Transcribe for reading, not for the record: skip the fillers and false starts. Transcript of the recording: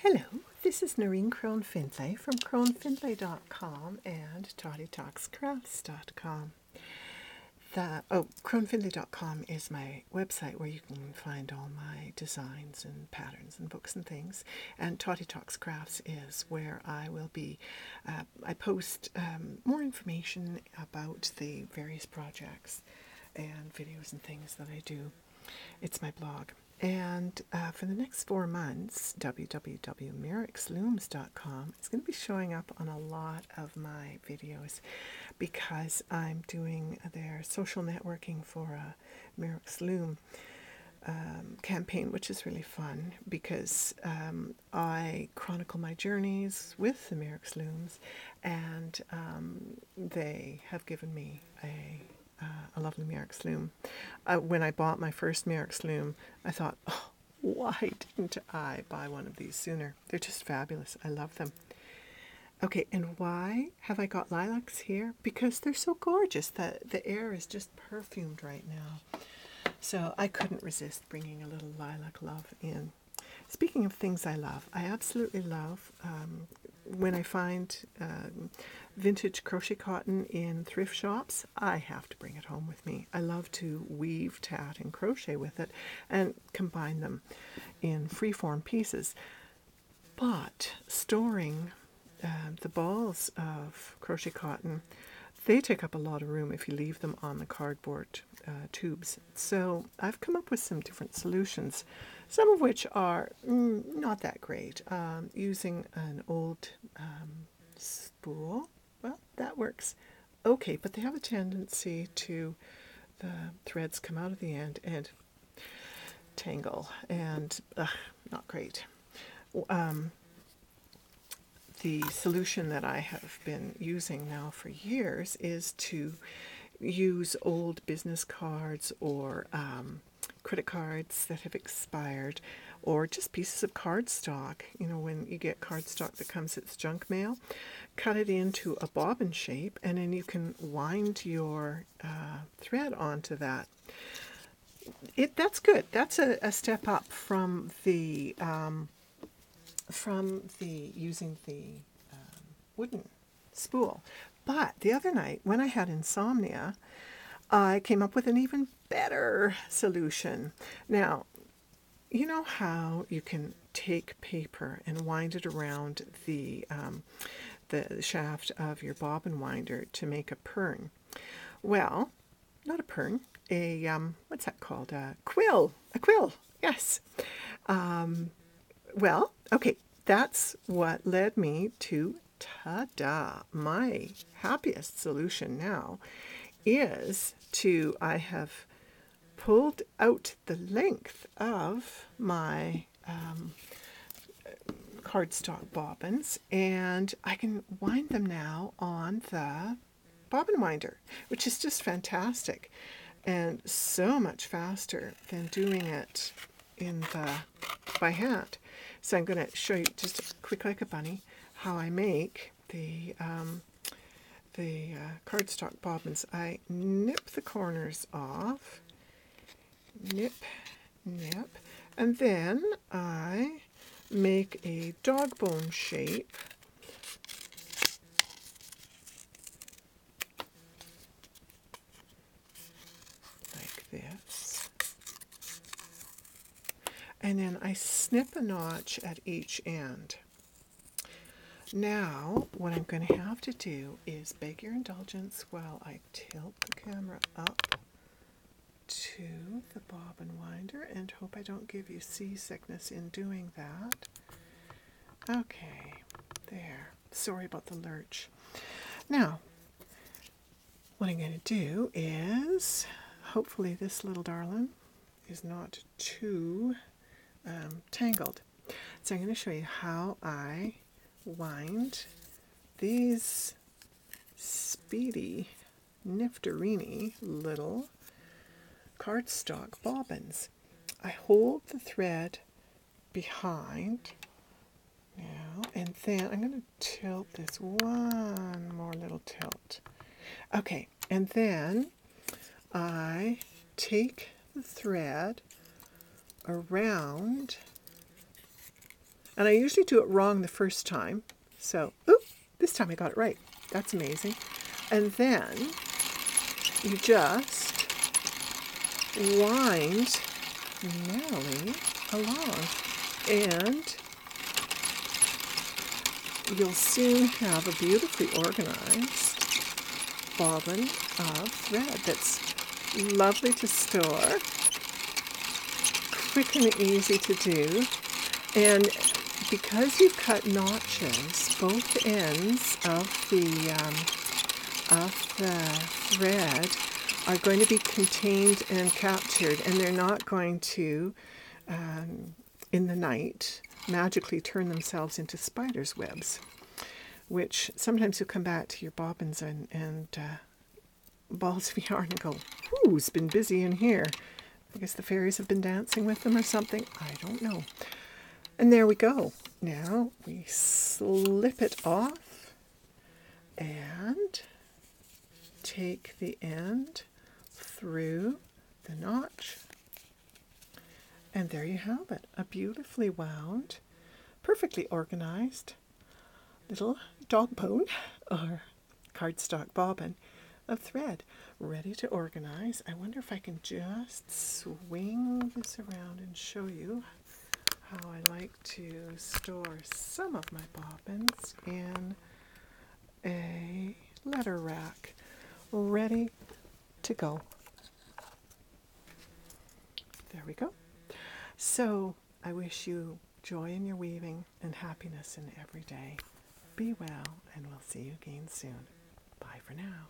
Hello, this is Noreen Crone-Findlay from CroneFindlay.com and TottyTalksCrafts.com. CroneFindlay.com is my website where you can find all my designs and patterns and books and things. And Totty Talks Crafts is where I will be. I post more information about the various projects and videos and things that I do. It's my blog. And for the next 4 months, www.merrickslooms.com is going to be showing up on a lot of my videos because I'm doing their social networking for a Merrick's Loom campaign, which is really fun because I chronicle my journeys with the Merrick's Looms, and they have given me a lovely Merrick's Loom. When I bought my first Merrick's Loom, I thought, oh, why didn't I buy one of these sooner? They're just fabulous. I love them. Okay, and why have I got lilacs here? Because they're so gorgeous. The air is just perfumed right now. So I couldn't resist bringing a little lilac love in. Speaking of things I love, I absolutely love when I find vintage crochet cotton in thrift shops. I have to bring it home with me. I love to weave, tat, and crochet with it and combine them in freeform pieces. But storing the balls of crochet cotton, they take up a lot of room if you leave them on the cardboard tubes. So I've come up with some different solutions, some of which are not that great. Using an old spool, well, that works okay, but they have a tendency to, the threads come out of the end and tangle, and not great. The solution that I have been using now for years is to use old business cards or credit cards that have expired, or just pieces of cardstock. You know, when you get cardstock that comes as junk mail, cut it into a bobbin shape, and then you can wind your thread onto that. That's good. That's a step up from the using the wooden spool. But the other night, when I had insomnia, I came up with an even better solution. Now, you know how you can take paper and wind it around the shaft of your bobbin winder to make a pern. Well, not a pern, a what's that called? A quill. A quill. Yes. Well, okay, that's what led me to ta-da! My happiest solution now is I have pulled out the length of my cardstock bobbins, and I can wind them now on the bobbin winder, which is just fantastic and so much faster than doing it by hand. So I'm going to show you just quick like a bunny how I make the cardstock bobbins. I nip the corners off, nip, and then I make a dog bone shape like this. And then I snip a notch at each end. Now, what I'm going to have to do is beg your indulgence while I tilt the camera up to the bobbin winder, and hope I don't give you seasickness in doing that. Okay, there. Sorry about the lurch. Now, what I'm going to do is, hopefully this little darling is not too tangled. So I'm going to show you how I wind these speedy, nifterini little cardstock bobbins. I hold the thread behind now, and then I'm going to tilt this one more little tilt. Okay, and then I take the thread around And I usually do it wrong the first time. So, oop, this time I got it right. That's amazing. And then you just wind merrily along. And you'll soon have a beautifully organized bobbin of thread that's lovely to store, quick and easy to do. And because you've cut notches, both ends of the thread are going to be contained and captured, and they're not going to, in the night, magically turn themselves into spiders' webs, which sometimes you'll come back to your bobbins and balls of yarn and go, who's been busy in here? I guess the fairies have been dancing with them or something. I don't know. And there we go. Now we slip it off and take the end through the notch. And there you have it, a beautifully wound, perfectly organized little dog bone or cardstock bobbin of thread, ready to organize. I wonder if I can just swing this around and show you how I like to store some of my bobbins in a letter rack, ready to go. There we go. So I wish you joy in your weaving and happiness in every day. Be well, and we'll see you again soon. Bye for now.